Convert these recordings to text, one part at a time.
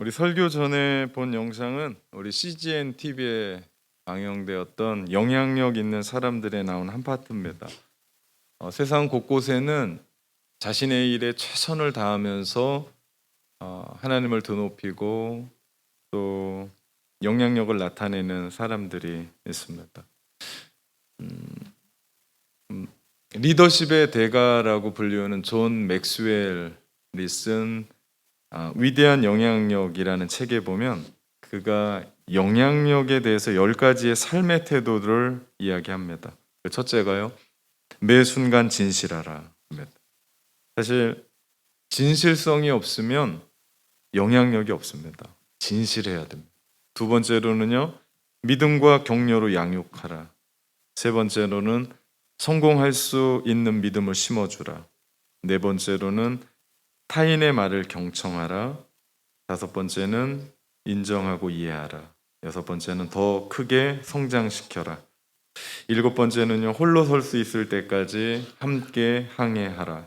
우리 설교 전에 본 영상은 우리 CGN TV에 방영되었던 영향력 있는 사람들에 나온 한 파트입니다. 세상 곳곳에는 자신의 일에 최선을 다하면서 하나님을 드높이고 또 영향력을 나타내는 사람들이 있습니다. 리더십의 대가라고 불리우는 존 맥스웰이 쓴 위대한 영향력이라는 책에 보면 그가 영향력에 대해서 10가지의 삶의 태도를 이야기합니다. 첫째가요, 매 순간 진실하라. 사실 진실성이 없으면 영향력이 없습니다. 진실해야 됩니다. 두 번째로는요, 믿음과 격려로 양육하라. 세 번째로는 성공할 수 있는 믿음을 심어주라. 네 번째로는 타인의 말을 경청하라. 다섯 번째는 인정하고 이해하라. 여섯 번째는 더 크게 성장시켜라. 일곱 번째는요, 홀로 설 수 있을 때까지 함께 항해하라.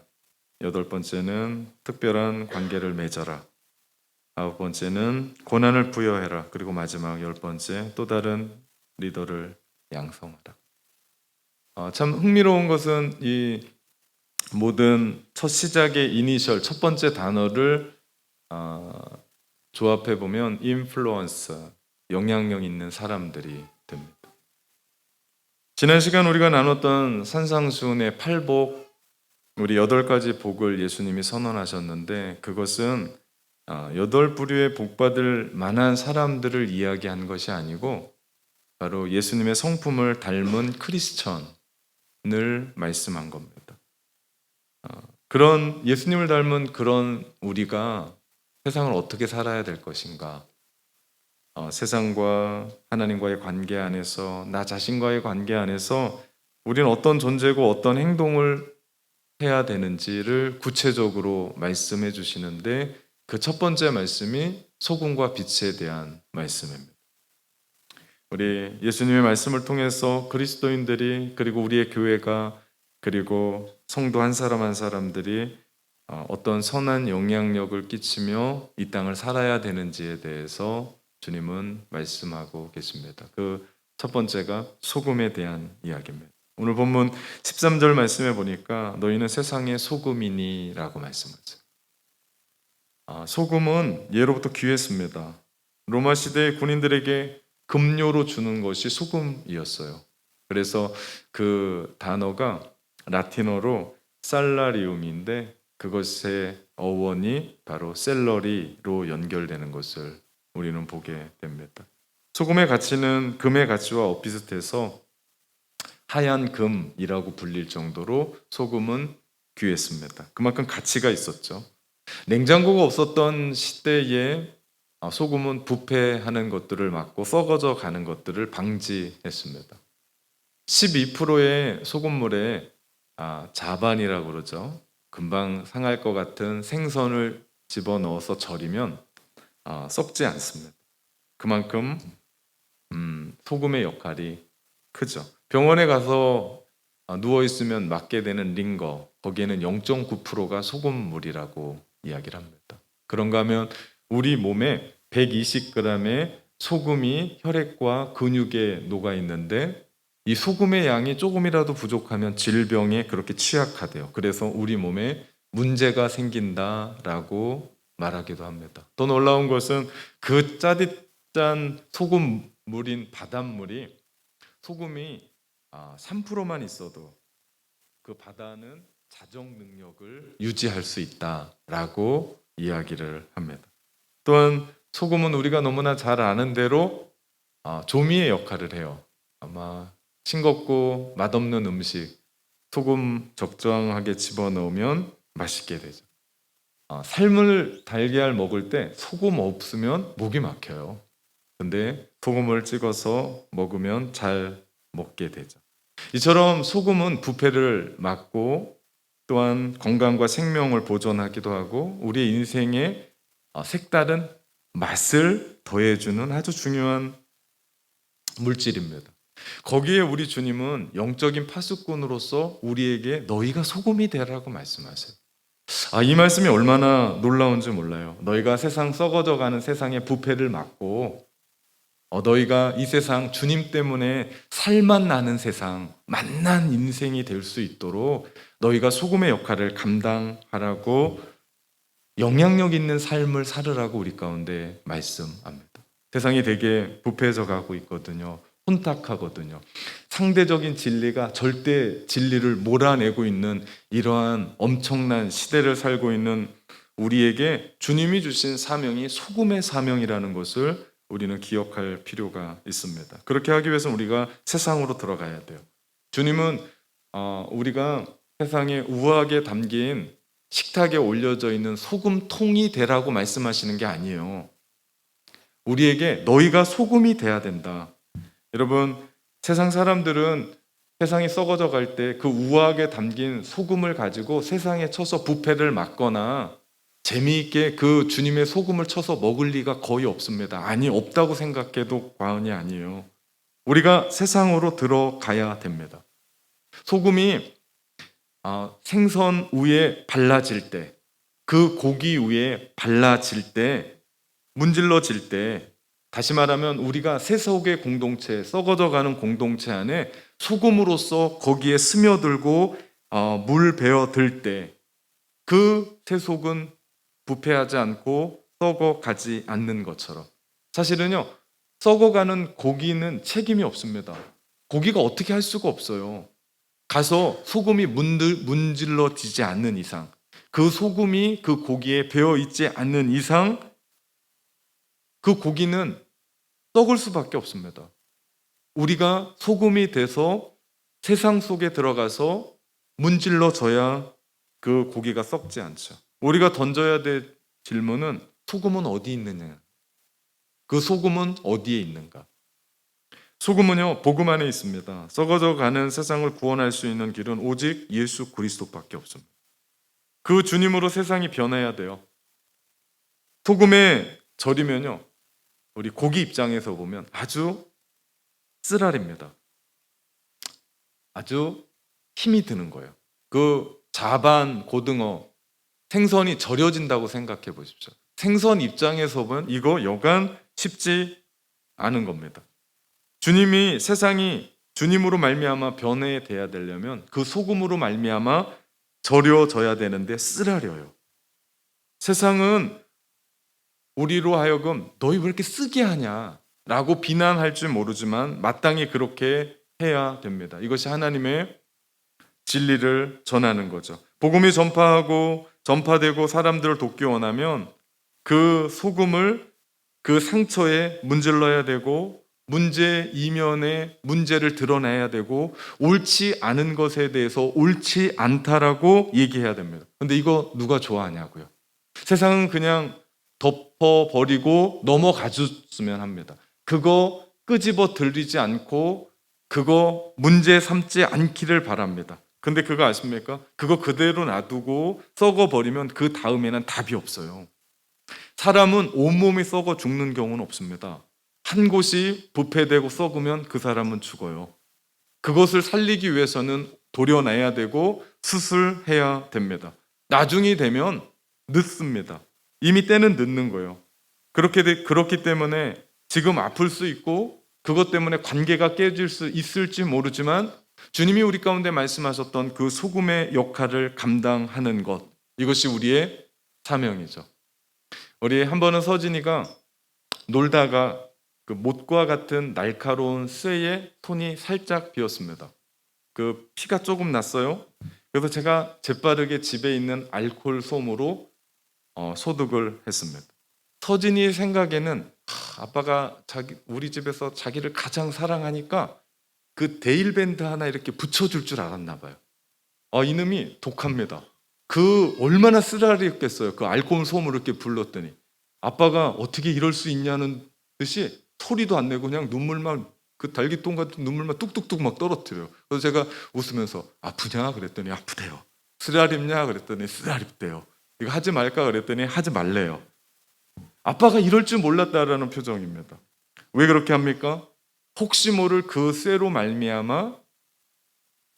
여덟 번째는 특별한 관계를 맺어라. 아홉 번째는 고난을 부여해라. 그리고 마지막 열 번째, 또 다른 리더를 양성하라. 참 흥미로운 것은 이 모든 첫 시작의 이니셜 첫 번째 단어를 조합해 보면 인플루언서, 영향력 있는 사람들이 됩니다. 지난 시간 우리가 나눴던 산상수훈의 8복, 우리 8가지 복을 예수님이 선언하셨는데 그것은 8부류의 복받을 만한 사람들을 이야기한 것이 아니고 바로 예수님의 성품을 닮은 크리스천을 말씀한 겁니다. 그런 예수님을 닮은 그런 우리가 세상을 어떻게 살아야 될 것인가? 세상과 하나님과의 관계 안에서, 나 자신과의 관계 안에서 우리는 어떤 존재고 어떤 행동을 해야 되는지를 구체적으로 말씀해 주시는데 그 첫 번째 말씀이 소금과 빛에 대한 말씀입니다. 우리 예수님의 말씀을 통해서 그리스도인들이 그리고 우리의 교회가 그리고 성도 한 사람 한 사람들이 어떤 선한 영향력을 끼치며 이 땅을 살아야 되는지에 대해서 주님은 말씀하고 계십니다. 그 첫 번째가 소금에 대한 이야기입니다. 오늘 본문 13절 말씀해 보니까 너희는 세상의 소금이니 라고 말씀하죠. 소금은 예로부터 귀했습니다. 로마 시대의 군인들에게 급료로 주는 것이 소금이었어요. 그래서 그 단어가 라틴어로 살라리움인데 그것의 어원이 바로 셀러리로 연결되는 것을 우리는 보게 됩니다. 소금의 가치는 금의 가치와 엇비슷해서 하얀 금이라고 불릴 정도로 소금은 귀했습니다. 그만큼 가치가 있었죠. 냉장고가 없었던 시대에 소금은 부패하는 것들을 막고 썩어져 가는 것들을 방지했습니다. 12%의 소금물에 자반이라고 그러죠. 금방 상할 것 같은 생선을 집어넣어서 절이면 썩지 않습니다. 그만큼 소금의 역할이 크죠. 병원에 가서 누워있으면 맞게 되는 링거, 거기에는 0.9%가 소금물이라고 이야기를 합니다. 그런가 하면 우리 몸에 120g의 소금이 혈액과 근육에 녹아 있는데 이 소금의 양이 조금이라도 부족하면 질병에 그렇게 취약하대요. 그래서 우리 몸에 문제가 생긴다라고 말하기도 합니다. 더 놀라운 것은 그 짜릿한 소금물인 바닷물이 소금이 3%만 있어도 그 바다는 자정 능력을 유지할 수 있다라고 이야기를 합니다. 또한 소금은 우리가 너무나 잘 아는 대로 조미의 역할을 해요. 아마 싱겁고 맛없는 음식 소금 적정하게 집어넣으면 맛있게 되죠. 삶을 달걀 먹을 때 소금 없으면 목이 막혀요. 근데 소금을 찍어서 먹으면 잘 먹게 되죠. 이처럼 소금은 부패를 막고 또한 건강과 생명을 보존하기도 하고 우리의 인생에 색다른 맛을 더해주는 아주 중요한 물질입니다. 거기에 우리 주님은 영적인 파수꾼으로서 우리에게 너희가 소금이 되라고 말씀하세요. 이 말씀이 얼마나 놀라운지 몰라요. 너희가 세상 썩어져가는 세상의 부패를 막고 너희가 이 세상 주님 때문에 살만 나는 세상, 만난 인생이 될 수 있도록 너희가 소금의 역할을 감당하라고 영향력 있는 삶을 살으라고 우리 가운데 말씀합니다. 세상이 되게 부패해져 가고 있거든요. 혼탁하거든요. 상대적인 진리가 절대 진리를 몰아내고 있는 이러한 엄청난 시대를 살고 있는 우리에게 주님이 주신 사명이 소금의 사명이라는 것을 우리는 기억할 필요가 있습니다. 그렇게 하기 위해서는 우리가 세상으로 들어가야 돼요. 주님은 우리가 세상에 우아하게 담긴 식탁에 올려져 있는 소금통이 되라고 말씀하시는 게 아니에요. 우리에게 너희가 소금이 돼야 된다. 여러분, 세상 사람들은 세상이 썩어져 갈 때 그 우아하게 담긴 소금을 가지고 세상에 쳐서 부패를 막거나 재미있게 그 주님의 소금을 쳐서 먹을 리가 거의 없습니다. 아니, 없다고 생각해도 과언이 아니에요. 우리가 세상으로 들어가야 됩니다. 소금이 생선 위에 발라질 때, 그 고기 위에 발라질 때, 문질러질 때, 다시 말하면 우리가 세속의 공동체, 썩어져가는 공동체 안에 소금으로서 거기에 스며들고 물 배어들 때 그 세속은 부패하지 않고 썩어가지 않는 것처럼, 사실은요, 썩어가는 고기는 책임이 없습니다. 고기가 어떻게 할 수가 없어요. 가서 소금이 문질러지지 않는 이상, 그 소금이 그 고기에 배어 있지 않는 이상 그 고기는 썩을 수밖에 없습니다. 우리가 소금이 돼서 세상 속에 들어가서 문질러져야 그 고기가 썩지 않죠. 우리가 던져야 될 질문은 소금은 어디 있느냐? 그 소금은 어디에 있는가? 소금은요, 복음 안에 있습니다. 썩어져 가는 세상을 구원할 수 있는 길은 오직 예수 그리스도밖에 없습니다. 그 주님으로 세상이 변해야 돼요. 소금에 절이면요, 우리 고기 입장에서 보면 아주 쓰라립니다. 아주 힘이 드는 거예요. 그 자반 고등어, 생선이 절여진다고 생각해 보십시오. 생선 입장에서 보면 이거 여간 쉽지 않은 겁니다. 주님이 세상이 주님으로 말미암아 변해돼야 되려면 그 소금으로 말미암아 절여져야 되는데 쓰라려요. 세상은 우리로 하여금 너희 왜 이렇게 쓰게 하냐 라고 비난할 줄 모르지만 마땅히 그렇게 해야 됩니다. 이것이 하나님의 진리를 전하는 거죠. 복음이 전파되고 사람들을 돕기 원하면 그 소금을 그 상처에 문질러야 되고 문제 이면에 문제를 드러내야 되고 옳지 않은 것에 대해서 옳지 않다라고 얘기해야 됩니다. 근데 이거 누가 좋아하냐고요. 세상은 그냥 덮어버리고 넘어가줬으면 합니다. 그거 끄집어 들이지 않고 그거 문제 삼지 않기를 바랍니다. 근데 그거 아십니까? 그거 그대로 놔두고 썩어버리면 그 다음에는 답이 없어요. 사람은 온몸이 썩어 죽는 경우는 없습니다. 한 곳이 부패되고 썩으면 그 사람은 죽어요. 그것을 살리기 위해서는 도려내야 되고 수술해야 됩니다. 나중이 되면 늦습니다. 이미 때는 늦는 거예요. 그렇기 때문에 지금 아플 수 있고 그것 때문에 관계가 깨질 수 있을지 모르지만 주님이 우리 가운데 말씀하셨던 그 소금의 역할을 감당하는 것, 이것이 우리의 사명이죠. 우리 한 번은 서진이가 놀다가 그 못과 같은 날카로운 쇠에 손이 살짝 비었습니다. 그 피가 조금 났어요. 그래서 제가 재빠르게 집에 있는 알코올 솜으로 소독을 했습니다. 서진이의 생각에는 아빠가 우리 집에서 자기를 가장 사랑하니까 그 데일밴드 하나 이렇게 붙여줄 줄 알았나 봐요. 이놈이 독합니다. 그 얼마나 쓰라리였겠어요. 그 알코올 솜을 이렇게 불렀더니 아빠가 어떻게 이럴 수 있냐는 듯이 소리도 안 내고 그냥 눈물만, 그 달기똥 같은 눈물만 뚝뚝뚝 막 떨어뜨려요. 그래서 제가 웃으면서 아프냐 그랬더니 아프대요. 쓰라립냐 그랬더니 쓰라립대요. 이거 하지 말까 그랬더니 하지 말래요. 아빠가 이럴 줄 몰랐다라는 표정입니다. 왜 그렇게 합니까? 혹시 모를 그 쇠로 말미암아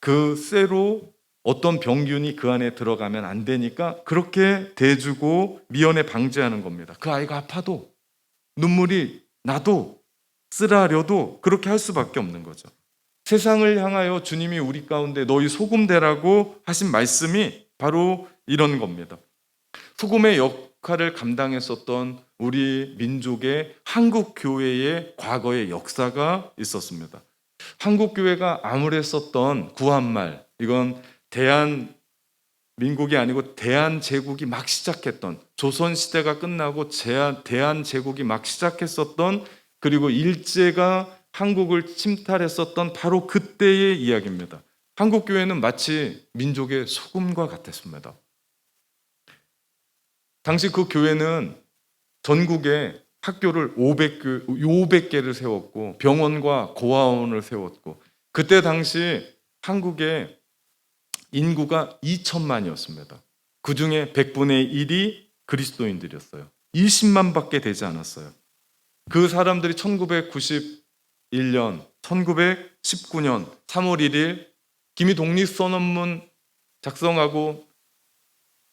그 쇠로 어떤 병균이 그 안에 들어가면 안 되니까 그렇게 대주고 미연에 방지하는 겁니다. 그 아이가 아파도 눈물이 나도 쓰라려도 그렇게 할 수밖에 없는 거죠. 세상을 향하여 주님이 우리 가운데 너희 소금 되라고 하신 말씀이 바로 이런 겁니다. 소금의 역할을 감당했었던 우리 민족의 한국 교회의 과거의 역사가 있었습니다. 한국 교회가 암울했었던 구한말, 이건 대한민국이 아니고 대한제국이 막 시작했던, 조선시대가 끝나고 대한제국이 막 시작했었던, 그리고 일제가 한국을 침탈했었던 바로 그때의 이야기입니다. 한국 교회는 마치 민족의 소금과 같았습니다. 당시 그 교회는 전국에 학교를 500개를 세웠고 병원과 고아원을 세웠고, 그때 당시 한국의 인구가 2천만이었습니다. 그 중에 100분의 1이 그리스도인들이었어요. 20만밖에 되지 않았어요. 그 사람들이 1991년, 1919년 3월 1일 김이 독립선언문 작성하고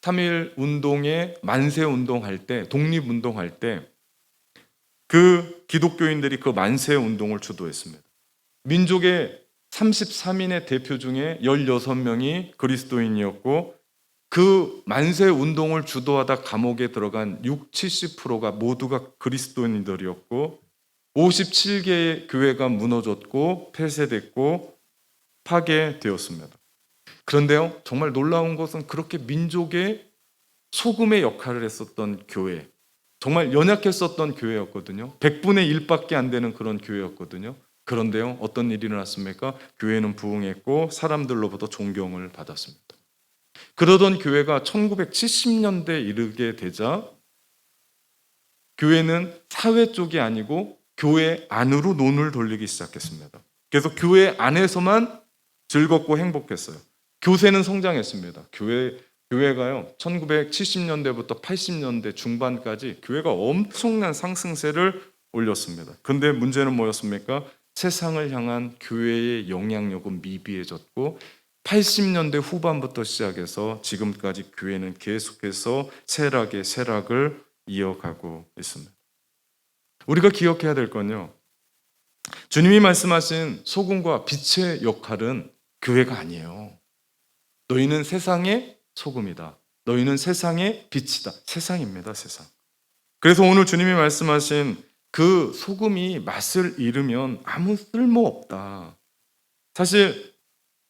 3.1 운동에 만세운동할 때, 독립운동할 때 그 기독교인들이 그 만세운동을 주도했습니다. 민족의 33인의 대표 중에 16명이 그리스도인이었고, 그 만세운동을 주도하다 감옥에 들어간 70%가 모두가 그리스도인들이었고, 57개의 교회가 무너졌고 폐쇄됐고 파괴되었습니다. 그런데요, 정말 놀라운 것은 그렇게 민족의 소금의 역할을 했었던 교회, 정말 연약했었던 교회였거든요. 100분의 1밖에 안 되는 그런 교회였거든요. 그런데요, 어떤 일이 일어났습니까? 교회는 부흥했고 사람들로부터 존경을 받았습니다. 그러던 교회가 1970년대에 이르게 되자 교회는 사회 쪽이 아니고 교회 안으로 눈을 돌리기 시작했습니다. 그래서 교회 안에서만 즐겁고 행복했어요. 교세는 성장했습니다. 교회가요, 1970년대부터 80년대 중반까지 교회가 엄청난 상승세를 올렸습니다. 근데 문제는 뭐였습니까? 세상을 향한 교회의 영향력은 미비해졌고 80년대 후반부터 시작해서 지금까지 교회는 계속해서 세락을 이어가고 있습니다. 우리가 기억해야 될 건요, 주님이 말씀하신 소금과 빛의 역할은 교회가 아니에요. 너희는 세상의 소금이다. 너희는 세상의 빛이다. 세상입니다, 세상. 그래서 오늘 주님이 말씀하신 그 소금이 맛을 잃으면 아무 쓸모없다. 사실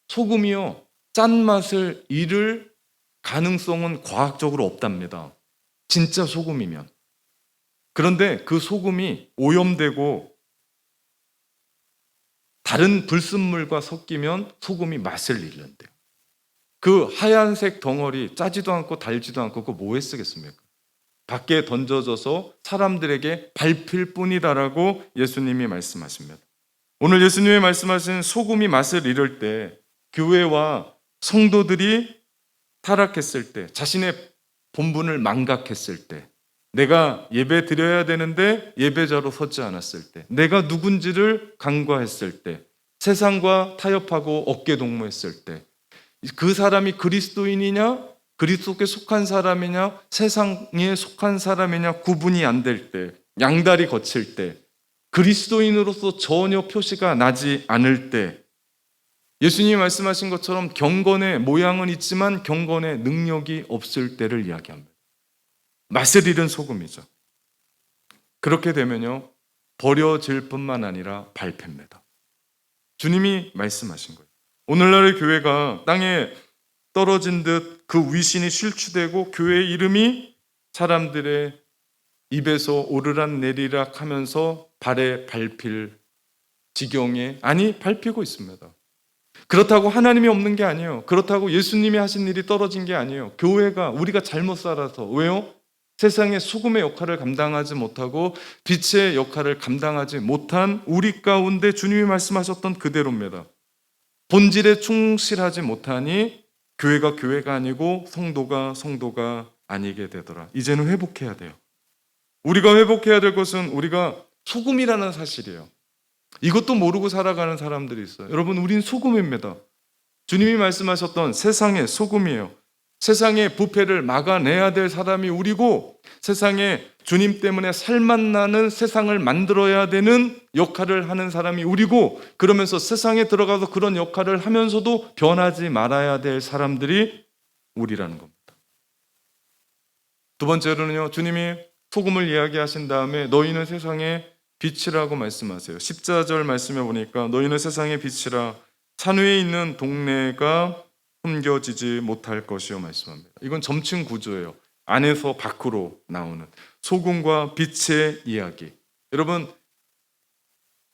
소금이요, 짠맛을 잃을 가능성은 과학적으로 없답니다. 진짜 소금이면. 그런데 그 소금이 오염되고 다른 불순물과 섞이면 소금이 맛을 잃는데요. 그 하얀색 덩어리, 짜지도 않고 달지도 않고 그거 뭐에 쓰겠습니까? 밖에 던져져서 사람들에게 밟힐 뿐이다라고 예수님이 말씀하십니다. 오늘 예수님이 말씀하신 소금이 맛을 잃을 때, 교회와 성도들이 타락했을 때, 자신의 본분을 망각했을 때, 내가 예배 드려야 되는데 예배자로 서지 않았을 때, 내가 누군지를 간과했을 때, 세상과 타협하고 어깨동무했을 때, 그 사람이 그리스도인이냐, 그리스도께 속한 사람이냐, 세상에 속한 사람이냐 구분이 안 될 때, 양다리 거칠 때, 그리스도인으로서 전혀 표시가 나지 않을 때, 예수님이 말씀하신 것처럼 경건의 모양은 있지만 경건의 능력이 없을 때를 이야기합니다. 맛을 잃은 소금이죠. 그렇게 되면요, 버려질 뿐만 아니라 발패입니다. 주님이 말씀하신 거예요. 오늘날의 교회가 땅에 떨어진 듯 그 위신이 실추되고 교회의 이름이 사람들의 입에서 오르락 내리락 하면서 발에 밟힐 지경에, 아니 밟히고 있습니다. 그렇다고 하나님이 없는 게 아니에요. 그렇다고 예수님이 하신 일이 떨어진 게 아니에요. 교회가, 우리가 잘못 살아서. 왜요? 세상의 소금의 역할을 감당하지 못하고 빛의 역할을 감당하지 못한 우리 가운데 주님이 말씀하셨던 그대로입니다. 본질에 충실하지 못하니 교회가 교회가 아니고 성도가 성도가 아니게 되더라. 이제는 회복해야 돼요. 우리가 회복해야 될 것은 우리가 소금이라는 사실이에요. 이것도 모르고 살아가는 사람들이 있어요. 여러분, 우린 소금입니다. 주님이 말씀하셨던 세상의 소금이에요. 세상의 부패를 막아내야 될 사람이 우리고, 세상에 주님 때문에 살맛나는 세상을 만들어야 되는 역할을 하는 사람이 우리고, 그러면서 세상에 들어가서 그런 역할을 하면서도 변하지 말아야 될 사람들이 우리라는 겁니다. 두 번째로는요, 주님이 소금을 이야기하신 다음에 너희는 세상의 빛이라고 말씀하세요. 14절 말씀해 보니까 너희는 세상의 빛이라 산 위에 있는 동네가 숨겨지지 못할 것이요 말씀합니다. 이건 점층 구조예요. 안에서 밖으로 나오는 소금과 빛의 이야기. 여러분,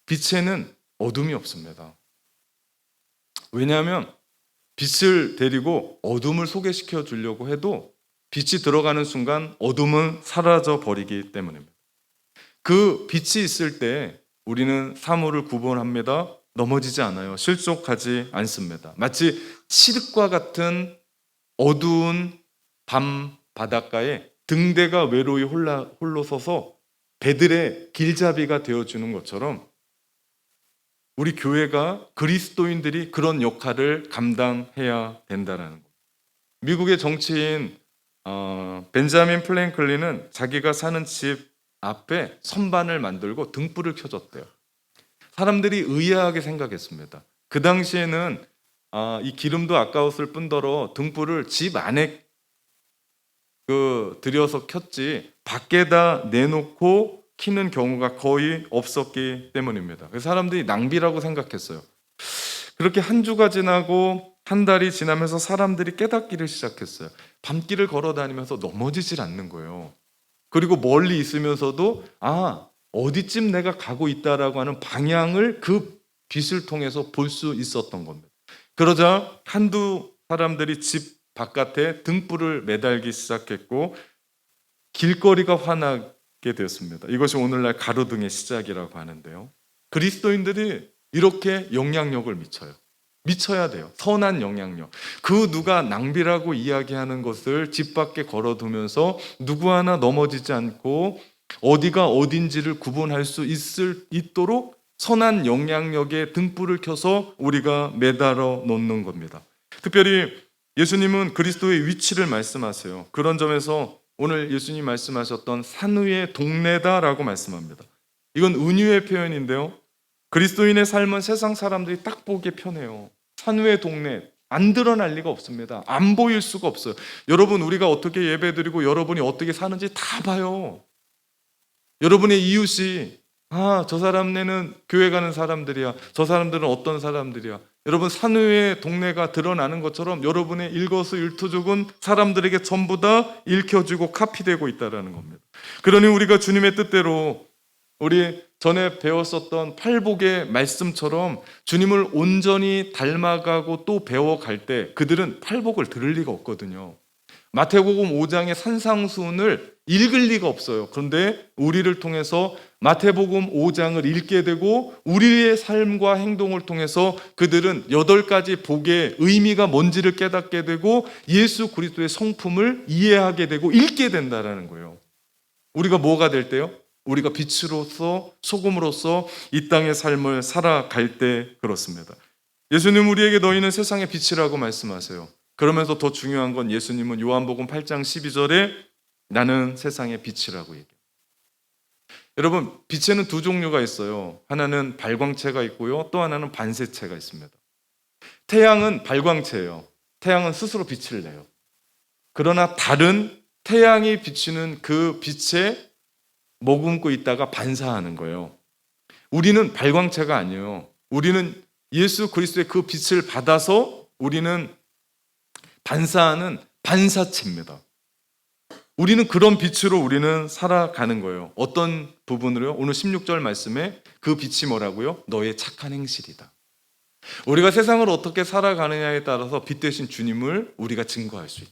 빛에는 어둠이 없습니다. 왜냐하면 빛을 데리고 어둠을 소개시켜 주려고 해도 빛이 들어가는 순간 어둠은 사라져 버리기 때문입니다. 그 빛이 있을 때 우리는 사물을 구분합니다. 넘어지지 않아요. 실족하지 않습니다. 마치 칠흑과 같은 어두운 밤 바닷가에 등대가 외로이 홀로 서서 배들의 길잡이가 되어주는 것처럼 우리 교회가, 그리스도인들이 그런 역할을 감당해야 된다는 것. 미국의 정치인 벤자민 플랭클린은 자기가 사는 집 앞에 선반을 만들고 등불을 켜줬대요. 사람들이 의아하게 생각했습니다. 그 당시에는 이 기름도 아까웠을 뿐더러 등불을 집 안에 들여서 켰지 밖에다 내놓고 켜는 경우가 거의 없었기 때문입니다. 그래서 사람들이 낭비라고 생각했어요. 그렇게 한 주가 지나고 한 달이 지나면서 사람들이 깨닫기를 시작했어요. 밤길을 걸어 다니면서 넘어지질 않는 거예요. 그리고 멀리 있으면서도 어디쯤 내가 가고 있다라고 하는 방향을 그 빛을 통해서 볼 수 있었던 겁니다. 그러자 한두 사람들이 집 바깥에 등불을 매달기 시작했고 길거리가 환하게 되었습니다. 이것이 오늘날 가로등의 시작이라고 하는데요. 그리스도인들이 이렇게 영향력을 미쳐야 돼요. 선한 영향력. 그 누가 낭비라고 이야기하는 것을 집 밖에 걸어두면서 누구 하나 넘어지지 않고 어디가 어딘지를 구분할 수 있도록 선한 영향력의 등불을 켜서 우리가 매달아 놓는 겁니다. 특별히 예수님은 그리스도의 위치를 말씀하세요. 그런 점에서 오늘 예수님 말씀하셨던 산 위의 동네다라고 말씀합니다. 이건 은유의 표현인데요. 그리스도인의 삶은 세상 사람들이 딱 보기에 편해요. 산 위의 동네, 안 드러날 리가 없습니다. 안 보일 수가 없어요. 여러분, 우리가 어떻게 예배드리고 여러분이 어떻게 사는지 다 봐요. 여러분의 이웃이 저 사람네는 교회 가는 사람들이야. 저 사람들은 어떤 사람들이야. 여러분, 산 위의 동네가 드러나는 것처럼 여러분의 일거수일투족은 사람들에게 전부 다 읽혀지고 카피되고 있다는 겁니다. 그러니 우리가 주님의 뜻대로 우리 전에 배웠었던 팔복의 말씀처럼 주님을 온전히 닮아가고 또 배워갈 때 그들은 팔복을 들을 리가 없거든요. 마태복음 5장의 산상수훈을 읽을 리가 없어요. 그런데 우리를 통해서 마태복음 5장을 읽게 되고 우리의 삶과 행동을 통해서 그들은 8가지 복의 의미가 뭔지를 깨닫게 되고 예수 그리스도의 성품을 이해하게 되고 읽게 된다는 거예요. 우리가 뭐가 될 때요? 우리가 빛으로서 소금으로서 이 땅의 삶을 살아갈 때 그렇습니다. 예수님 우리에게 너희는 세상의 빛이라고 말씀하세요. 그러면서 더 중요한 건 예수님은 요한복음 8장 12절에 나는 세상의 빛이라고 얘기해요. 여러분, 빛에는 두 종류가 있어요. 하나는 발광체가 있고요. 또 하나는 반세체가 있습니다. 태양은 발광체예요. 태양은 스스로 빛을 내요. 그러나 달은 태양이 비추는 그 빛에 머금고 있다가 반사하는 거예요. 우리는 발광체가 아니에요. 우리는 예수 그리스도의 그 빛을 받아서 우리는 반사하는 반사체입니다. 우리는 그런 빛으로 우리는 살아가는 거예요. 어떤 부분으로요? 오늘 16절 말씀에 그 빛이 뭐라고요? 너의 착한 행실이다. 우리가 세상을 어떻게 살아가느냐에 따라서 빛 대신 주님을 우리가 증거할 수 있다.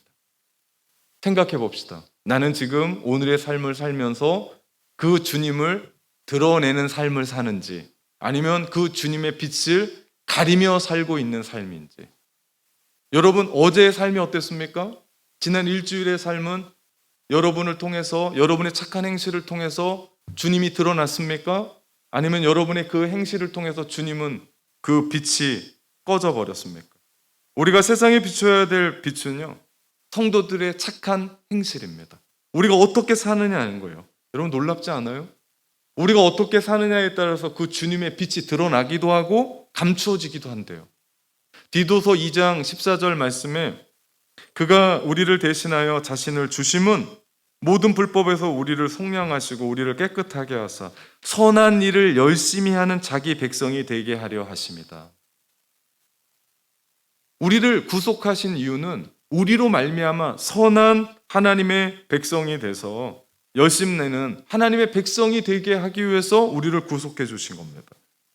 생각해 봅시다. 나는 지금 오늘의 삶을 살면서 그 주님을 드러내는 삶을 사는지 아니면 그 주님의 빛을 가리며 살고 있는 삶인지. 여러분, 어제의 삶이 어땠습니까? 지난 일주일의 삶은 여러분을 통해서, 여러분의 착한 행실을 통해서 주님이 드러났습니까? 아니면 여러분의 그 행실을 통해서 주님은 그 빛이 꺼져 버렸습니까? 우리가 세상에 비춰야 될 빛은요, 성도들의 착한 행실입니다. 우리가 어떻게 사느냐는 거예요. 여러분 놀랍지 않아요? 우리가 어떻게 사느냐에 따라서 그 주님의 빛이 드러나기도 하고 감추어지기도 한대요. 디도서 2장 14절 말씀에 그가 우리를 대신하여 자신을 주심은 모든 불법에서 우리를 속량하시고 우리를 깨끗하게 하사 선한 일을 열심히 하는 자기 백성이 되게 하려 하십니다. 우리를 구속하신 이유는 우리로 말미암아 선한 하나님의 백성이 돼서 열심내는 하나님의 백성이 되게 하기 위해서 우리를 구속해 주신 겁니다.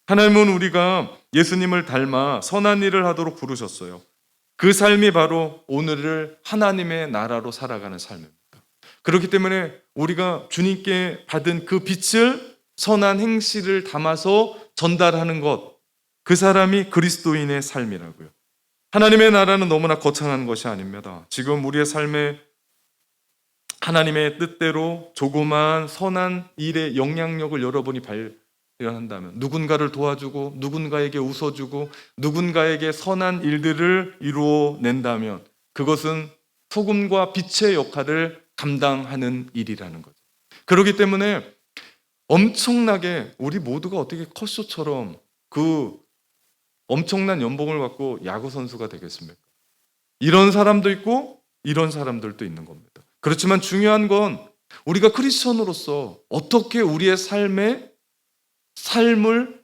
하나님은 우리가 예수님을 닮아 선한 일을 하도록 부르셨어요. 그 삶이 바로 오늘을 하나님의 나라로 살아가는 삶입니다. 그렇기 때문에 우리가 주님께 받은 그 빛을 선한 행실을 담아서 전달하는 것, 그 사람이 그리스도인의 삶이라고요. 하나님의 나라는 너무나 거창한 것이 아닙니다. 지금 우리의 삶에 하나님의 뜻대로 조그마한 선한 일의 영향력을 여러분이 발견한다면, 누군가를 도와주고 누군가에게 웃어주고 누군가에게 선한 일들을 이루어낸다면 그것은 소금과 빛의 역할을 감당하는 일이라는 거죠. 그렇기 때문에 엄청나게 우리 모두가 어떻게 컷쇼처럼 그 엄청난 연봉을 받고 야구 선수가 되겠습니까? 이런 사람도 있고 이런 사람들도 있는 겁니다. 그렇지만 중요한 건 우리가 크리스천으로서 어떻게 우리의 삶을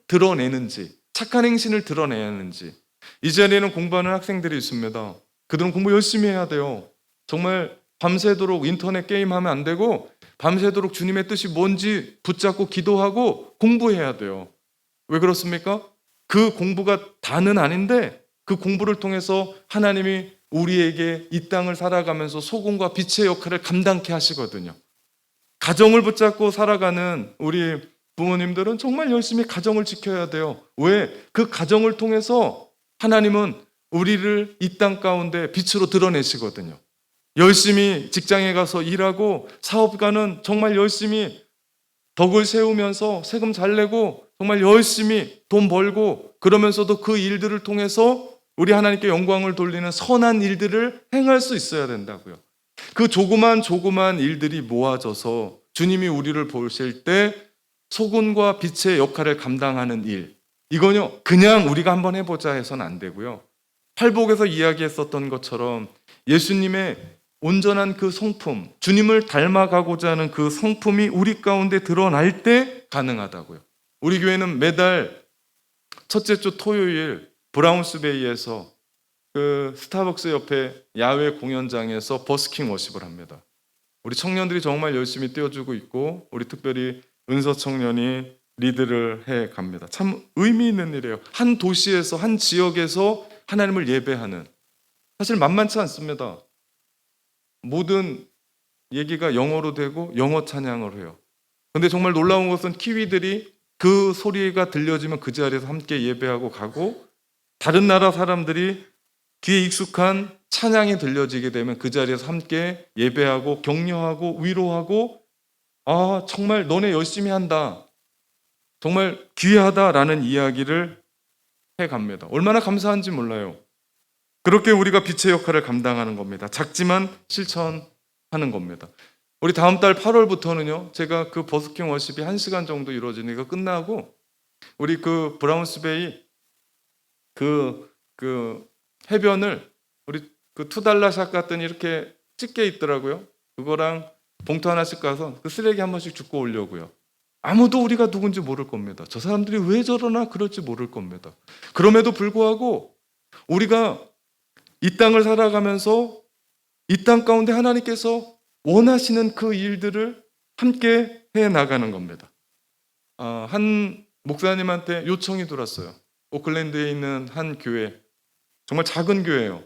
드러내는지, 착한 행실을 드러내야 하는지. 이 자리에는 공부하는 학생들이 있습니다. 그들은 공부 열심히 해야 돼요. 정말 밤새도록 인터넷 게임하면 안 되고 밤새도록 주님의 뜻이 뭔지 붙잡고 기도하고 공부해야 돼요. 왜 그렇습니까? 그 공부가 다는 아닌데 그 공부를 통해서 하나님이 우리에게 이 땅을 살아가면서 소금과 빛의 역할을 감당케 하시거든요. 가정을 붙잡고 살아가는 우리 부모님들은 정말 열심히 가정을 지켜야 돼요. 왜? 그 가정을 통해서 하나님은 우리를 이 땅 가운데 빛으로 드러내시거든요. 열심히 직장에 가서 일하고 사업가는 정말 열심히 덕을 세우면서 세금 잘 내고 정말 열심히 돈 벌고 그러면서도 그 일들을 통해서 우리 하나님께 영광을 돌리는 선한 일들을 행할 수 있어야 된다고요. 그 조그만 일들이 모아져서 주님이 우리를 보실 때 소금과 빛의 역할을 감당하는 일, 이건요 그냥 우리가 한번 해보자 해서는 안 되고요. 팔복에서 이야기했었던 것처럼 예수님의 온전한 그 성품, 주님을 닮아가고자 하는 그 성품이 우리 가운데 드러날 때 가능하다고요. 우리 교회는 매달 첫째 주 토요일 브라운스베이에서 그 스타벅스 옆에 야외 공연장에서 버스킹 워십을 합니다. 우리 청년들이 정말 열심히 뛰어주고 있고 우리 특별히 은서 청년이 리드를 해 갑니다. 참 의미 있는 일이에요. 한 도시에서 한 지역에서 하나님을 예배하는, 사실 만만치 않습니다. 모든 얘기가 영어로 되고 영어 찬양을 해요. 근데 정말 놀라운 것은 키위들이 그 소리가 들려지면 그 자리에서 함께 예배하고 가고, 다른 나라 사람들이 귀에 익숙한 찬양이 들려지게 되면 그 자리에서 함께 예배하고 격려하고 위로하고, 아 정말 너네 열심히 한다, 정말 귀하다라는 이야기를 해갑니다. 얼마나 감사한지 몰라요. 그렇게 우리가 빛의 역할을 감당하는 겁니다. 작지만 실천하는 겁니다. 우리 다음 달 8월부터는요 제가 그 버스킹 워십이 1시간 정도 이루어지니까 끝나고 우리 그 브라운스베이 그 해변을 우리 그 $2샷 같더니 이렇게 집게 있더라고요. 그거랑 봉투 하나씩 가서 그 쓰레기 한 번씩 줍고 오려고요. 아무도 우리가 누군지 모를 겁니다. 저 사람들이 왜 저러나 그럴지 모를 겁니다. 그럼에도 불구하고 우리가 이 땅을 살아가면서 이 땅 가운데 하나님께서 원하시는 그 일들을 함께 해 나가는 겁니다. 한 목사님한테 요청이 들었어요. 오클랜드에 있는 한 교회, 정말 작은 교회예요.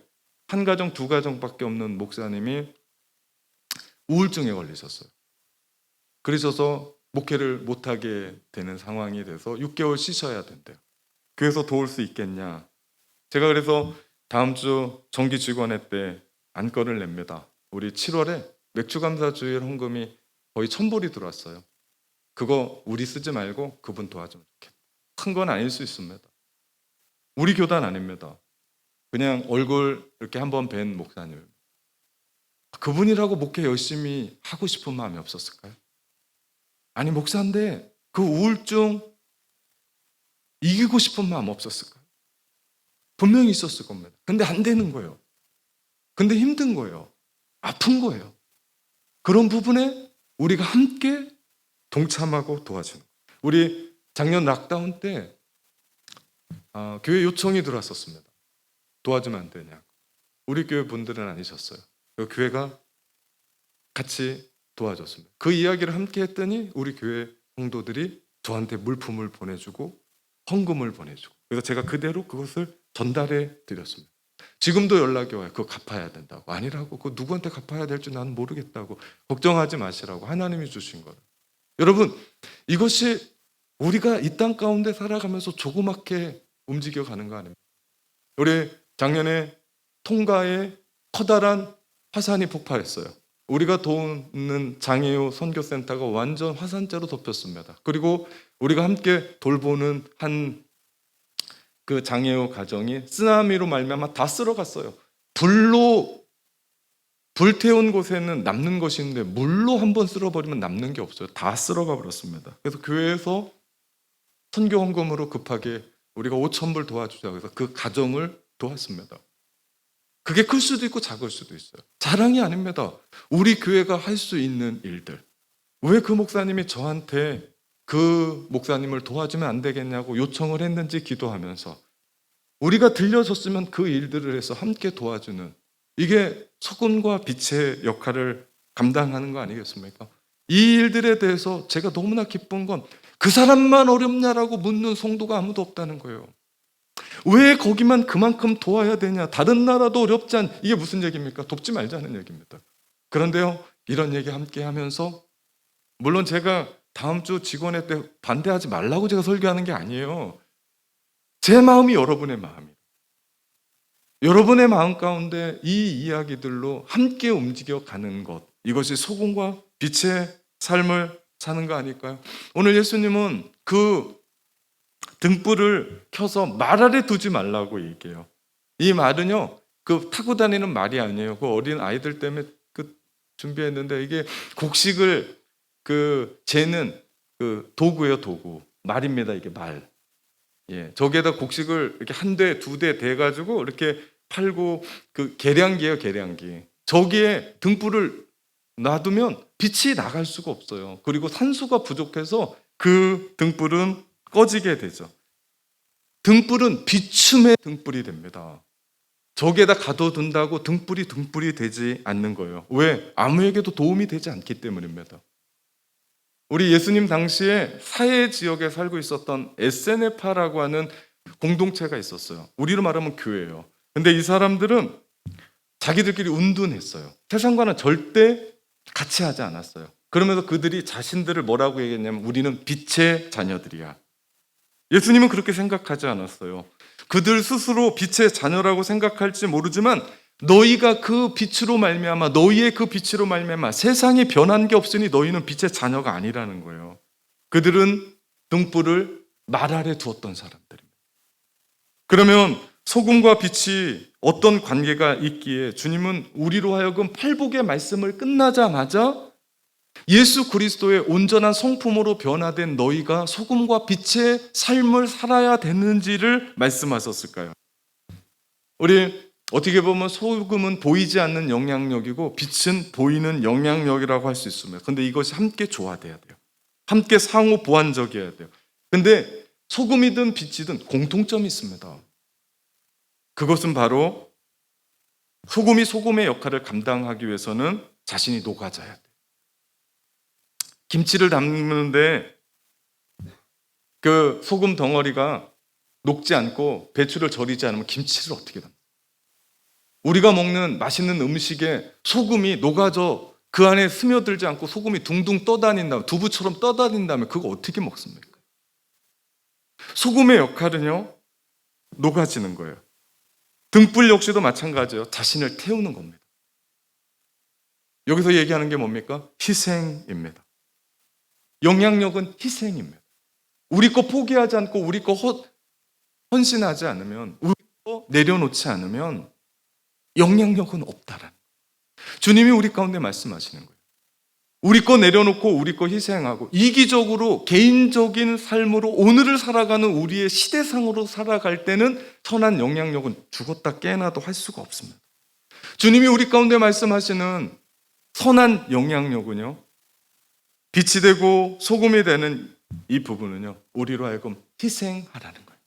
한 가정, 두 가정밖에 없는 목사님이 우울증에 걸리셨어요. 그러셔서 목회를 못하게 되는 상황이 돼서 6개월 쉬셔야 된대요. 교회에서 도울 수 있겠냐. 제가 그래서 다음 주 정기 직원회 때 안건을 냅니다. 우리 7월에 맥주감사주일 헌금이 거의 1,000불이 들어왔어요. 그거 우리 쓰지 말고 그분 도와주면 좋겠다. 큰 건 아닐 수 있습니다. 우리 교단 아닙니다. 그냥 얼굴 이렇게 한번 뵌 목사님. 그분이라고 목회 열심히 하고 싶은 마음이 없었을까요? 아니, 목사인데 그 우울증 이기고 싶은 마음 없었을까요? 분명히 있었을 겁니다. 근데 안 되는 거예요. 근데 힘든 거예요. 아픈 거예요. 그런 부분에 우리가 함께 동참하고 도와주는 거예요. 우리 작년 락다운 때 교회 요청이 들어왔었습니다. 도와주면 안 되냐. 우리 교회 분들은 아니셨어요. 그 교회가 같이 도와줬습니다. 그 이야기를 함께 했더니 우리 교회 성도들이 저한테 물품을 보내주고 헌금을 보내주고, 그래서 제가 그대로 그것을 전달해 드렸습니다. 지금도 연락이 와요. 그거 갚아야 된다고. 아니라고. 그거 누구한테 갚아야 될지 나는 모르겠다고. 걱정하지 마시라고. 하나님이 주신 거예요. 여러분, 이것이 우리가 이 땅 가운데 살아가면서 조그맣게 움직여가는 거 아닙니까? 우리 작년에 통가에 커다란 화산이 폭발했어요. 우리가 돕는 장애우 선교센터가 완전 화산재로 덮였습니다. 그리고 우리가 함께 돌보는 한 그 장애우 가정이 쓰나미로 말미암아 다 쓸어갔어요. 불태운 곳에는 남는 것이 있는데 물로 한번 쓸어버리면 남는 게 없어요. 다 쓸어가 버렸습니다. 그래서 교회에서 선교 헌금으로 급하게 우리가 5,000불 도와주자고 해서 그 가정을 도왔습니다. 그게 클 수도 있고 작을 수도 있어요. 자랑이 아닙니다. 우리 교회가 할 수 있는 일들. 왜 그 목사님이 저한테 그 목사님을 도와주면 안 되겠냐고 요청을 했는지 기도하면서 우리가 들려줬으면 그 일들을 해서 함께 도와주는, 이게 소금과 빛의 역할을 감당하는 거 아니겠습니까? 이 일들에 대해서 제가 너무나 기쁜 건 그 사람만 어렵냐라고 묻는 성도가 아무도 없다는 거예요. 왜 거기만 그만큼 도와야 되냐? 다른 나라도 어렵지 않... 이게 무슨 얘기입니까? 돕지 말자는 얘기입니다. 그런데요, 이런 얘기 함께 하면서, 물론 제가 다음 주 직원회 때 반대하지 말라고 제가 설교하는 게 아니에요. 제 마음이 여러분의 마음이에요. 여러분의 마음 가운데 이 이야기들로 함께 움직여가는 것, 이것이 소금과 빛의 삶을 사는 거 아닐까요? 오늘 예수님은 그 등불을 켜서 말 아래 두지 말라고 얘기해요. 이 말은요, 그 타고 다니는 말이 아니에요. 그 어린 아이들 때문에 그 준비했는데, 이게 곡식을 재는 그 도구예요, 도구. 말입니다, 이게 말. 예, 저기에다 곡식을 이렇게 한 대, 두 대 대가지고 이렇게 팔고, 그 계량기예요, 계량기. 저기에 등불을 놔두면 빛이 나갈 수가 없어요. 그리고 산소가 부족해서 그 등불은 꺼지게 되죠. 등불은 비춤의 등불이 됩니다. 저기에다 가둬둔다고 등불이 되지 않는 거예요. 왜? 아무에게도 도움이 되지 않기 때문입니다. 우리 예수님 당시에 사해 지역에 살고 있었던 에세네파라고 하는 공동체가 있었어요. 우리로 말하면 교회예요. 근데 이 사람들은 자기들끼리 운둔했어요. 세상과는 절대 같이 하지 않았어요. 그러면서 그들이 자신들을 뭐라고 얘기했냐면 우리는 빛의 자녀들이야. 예수님은 그렇게 생각하지 않았어요. 그들 스스로 빛의 자녀라고 생각할지 모르지만 너희가 그 빛으로 말미암아, 너희의 그 빛으로 말미암아 세상이 변한 게 없으니 너희는 빛의 자녀가 아니라는 거예요. 그들은 등불을 말 아래 두었던 사람들입니다. 그러면 소금과 빛이 어떤 관계가 있기에 주님은 우리로 하여금 팔복의 말씀을 끝나자마자 예수 그리스도의 온전한 성품으로 변화된 너희가 소금과 빛의 삶을 살아야 되는지를 말씀하셨을까요? 우리 어떻게 보면 소금은 보이지 않는 영향력이고 빛은 보이는 영향력이라고 할 수 있습니다. 그런데 이것이 함께 조화돼야 돼요. 함께 상호 보완적이어야 돼요. 근데 소금이든 빛이든 공통점이 있습니다. 그것은 바로 소금이 소금의 역할을 감당하기 위해서는 자신이 녹아져야 돼요. 김치를 담그는데 그 소금 덩어리가 녹지 않고 배추를 절이지 않으면 김치를 어떻게 담요? 우리가 먹는 맛있는 음식에 소금이 녹아져 그 안에 스며들지 않고 소금이 둥둥 떠다닌다면, 두부처럼 떠다닌다면 그거 어떻게 먹습니까? 소금의 역할은요, 녹아지는 거예요. 등불 역시도 마찬가지예요. 자신을 태우는 겁니다. 여기서 얘기하는 게 뭡니까? 희생입니다. 영향력은 희생입니다. 우리 거 포기하지 않고 우리 거 헌신하지 않으면 내려놓지 않으면 영향력은 없다라는 거예요. 주님이 우리 가운데 말씀하시는 거예요. 우리 거 내려놓고 우리 거 희생하고 이기적으로 개인적인 삶으로 오늘을 살아가는 우리의 시대상으로 살아갈 때는 선한 영향력은 죽었다 깨어나도 할 수가 없습니다. 주님이 우리 가운데 말씀하시는 선한 영향력은요, 빛이 되고 소금이 되는 이 부분은요, 우리로 하여금 희생하라는 거예요.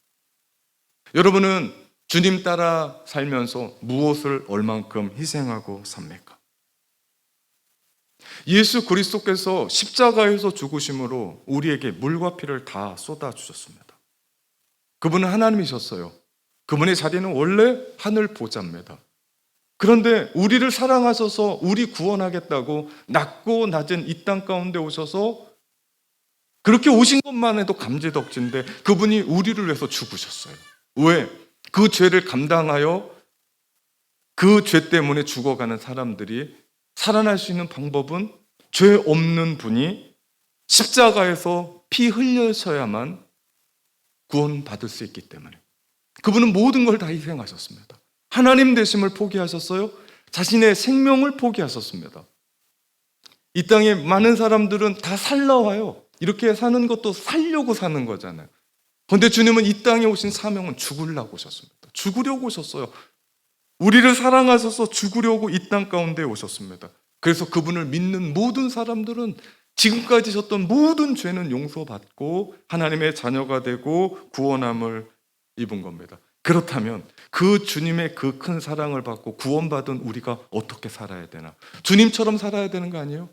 여러분은 주님 따라 살면서 무엇을 얼만큼 희생하고 삽니까? 예수 그리스도께서 십자가에서 죽으심으로 우리에게 물과 피를 다 쏟아주셨습니다. 그분은 하나님이셨어요. 그분의 자리는 원래 하늘 보좌입니다. 그런데 우리를 사랑하셔서 우리 구원하겠다고 낮고 낮은 이 땅 가운데 오셔서 그렇게 오신 것만 해도 감지덕진데 그분이 우리를 위해서 죽으셨어요. 왜? 그 죄를 감당하여 그 죄 때문에 죽어가는 사람들이 살아날 수 있는 방법은 죄 없는 분이 십자가에서 피 흘려셔야만 구원받을 수 있기 때문에 그분은 모든 걸 다 희생하셨습니다. 하나님 되심을 포기하셨어요. 자신의 생명을 포기하셨습니다. 이 땅에 많은 사람들은 다 살라와요. 이렇게 사는 것도 살려고 사는 거잖아요. 그런데 주님은 이 땅에 오신 사명은 죽으려고 오셨습니다. 죽으려고 오셨어요. 우리를 사랑하셔서 죽으려고 이 땅 가운데 오셨습니다. 그래서 그분을 믿는 모든 사람들은 지금까지 졌던 모든 죄는 용서받고 하나님의 자녀가 되고 구원함을 입은 겁니다. 그렇다면 그 주님의 그 큰 사랑을 받고 구원받은 우리가 어떻게 살아야 되나? 주님처럼 살아야 되는 거 아니에요?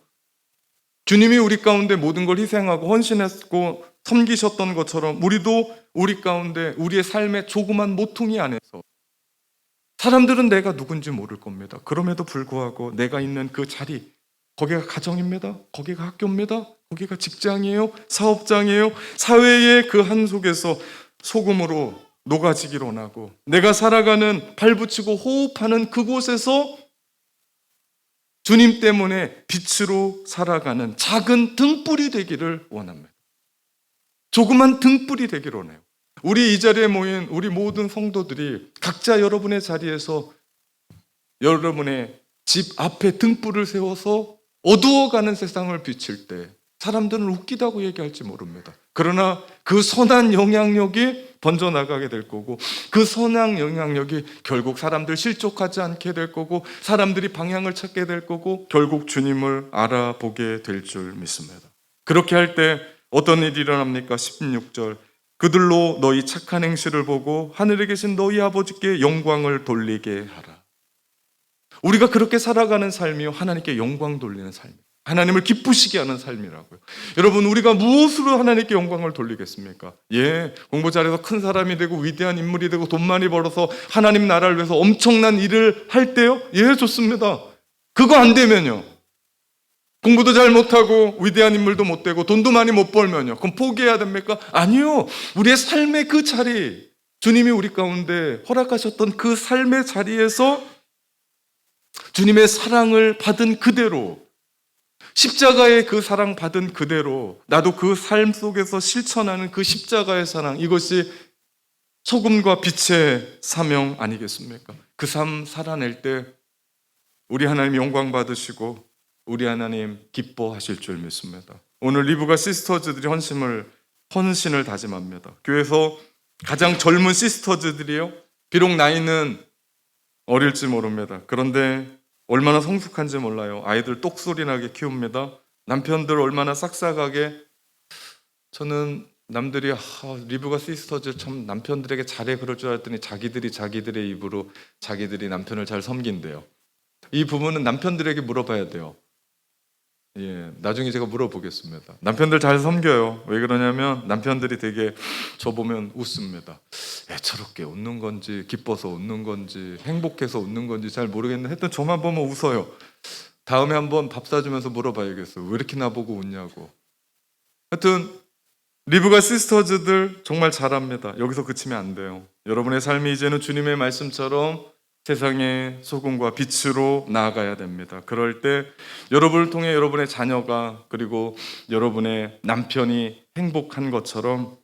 주님이 우리 가운데 모든 걸 희생하고 헌신했고 섬기셨던 것처럼 우리도 우리 가운데 우리의 삶의 조그만 모퉁이 안에서 사람들은 내가 누군지 모를 겁니다. 그럼에도 불구하고 내가 있는 그 자리, 거기가 가정입니다. 거기가 학교입니다. 거기가 직장이에요. 사업장이에요. 사회의 그 한 속에서 소금으로 녹아지기를 원하고 내가 살아가는 발붙이고 호흡하는 그곳에서 주님 때문에 빛으로 살아가는 작은 등불이 되기를 원합니다. 조그만 등불이 되기를 원해요. 우리 이 자리에 모인 우리 모든 성도들이 각자 여러분의 자리에서 여러분의 집 앞에 등불을 세워서 어두워가는 세상을 비칠 때 사람들은 웃기다고 얘기할지 모릅니다. 그러나 그 선한 영향력이 번져나가게 될 거고 그 선한 영향력이 결국 사람들 실족하지 않게 될 거고 사람들이 방향을 찾게 될 거고 결국 주님을 알아보게 될 줄 믿습니다. 그렇게 할 때 어떤 일이 일어납니까? 16절 그들로 너희 착한 행실을 보고 하늘에 계신 너희 아버지께 영광을 돌리게 하라. 우리가 그렇게 살아가는 삶이요 하나님께 영광 돌리는 삶이에요. 하나님을 기쁘시게 하는 삶이라고요. 여러분 우리가 무엇으로 하나님께 영광을 돌리겠습니까? 공부 잘해서 큰 사람이 되고 위대한 인물이 되고 돈 많이 벌어서 하나님 나라를 위해서 엄청난 일을 할 때요? 좋습니다. 그거 안 되면요, 공부도 잘 못하고 위대한 인물도 못 되고 돈도 많이 못 벌면요, 그럼 포기해야 됩니까? 아니요. 우리의 삶의 그 자리, 주님이 우리 가운데 허락하셨던 그 삶의 자리에서 주님의 사랑을 받은 그대로, 십자가의 그 사랑 받은 그대로 나도 그 삶 속에서 실천하는 그 십자가의 사랑, 이것이 소금과 빛의 사명 아니겠습니까? 그 삶 살아낼 때 우리 하나님 영광 받으시고 우리 하나님 기뻐하실 줄 믿습니다. 오늘 리브가 시스터즈들이 헌신을 다짐합니다. 교회에서 가장 젊은 시스터즈들이요, 비록 나이는 어릴지 모릅니다. 그런데 얼마나 성숙한지 몰라요. 아이들 똑소리 나게 키웁니다. 남편들 얼마나 싹싹하게. 저는 남들이 리브가 시스터즈 참 남편들에게 잘해 그럴 줄 알았더니 자기들의 입으로 자기들이 남편을 잘 섬긴대요. 이 부분은 남편들에게 물어봐야 돼요. 나중에 제가 물어보겠습니다. 남편들 잘 섬겨요. 왜 그러냐면 남편들이 되게 저 보면 웃습니다. 애처롭게 웃는 건지 기뻐서 웃는 건지 행복해서 웃는 건지 잘 모르겠는데 하여튼 저만 보면 웃어요. 다음에 한번 밥 사주면서 물어봐야겠어요. 왜 이렇게 나보고 웃냐고. 하여튼 리브가 시스터즈들 정말 잘합니다. 여기서 그치면 안 돼요. 여러분의 삶이 이제는 주님의 말씀처럼 세상의 소금과 빛으로 나아가야 됩니다. 그럴 때 여러분을 통해 여러분의 자녀가 그리고 여러분의 남편이 행복한 것처럼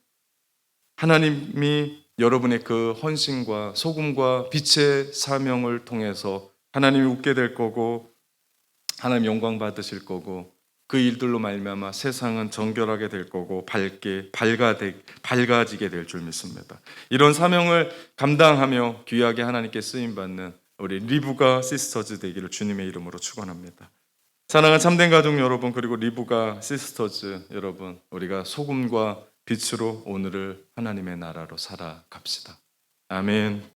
하나님이 여러분의 그 헌신과 소금과 빛의 사명을 통해서 하나님이 웃게 될 거고 하나님 영광 받으실 거고 그 일들로 말미암아 세상은 정결하게 될 거고 밝아지게 될 줄 믿습니다. 이런 사명을 감당하며 귀하게 하나님께 쓰임 받는 우리 리브가 시스터즈 되기를 주님의 이름으로 축원합니다. 사랑하는 참된 가족 여러분, 그리고 리브가 시스터즈 여러분, 우리가 소금과 빛으로 오늘을 하나님의 나라로 살아갑시다. 아멘.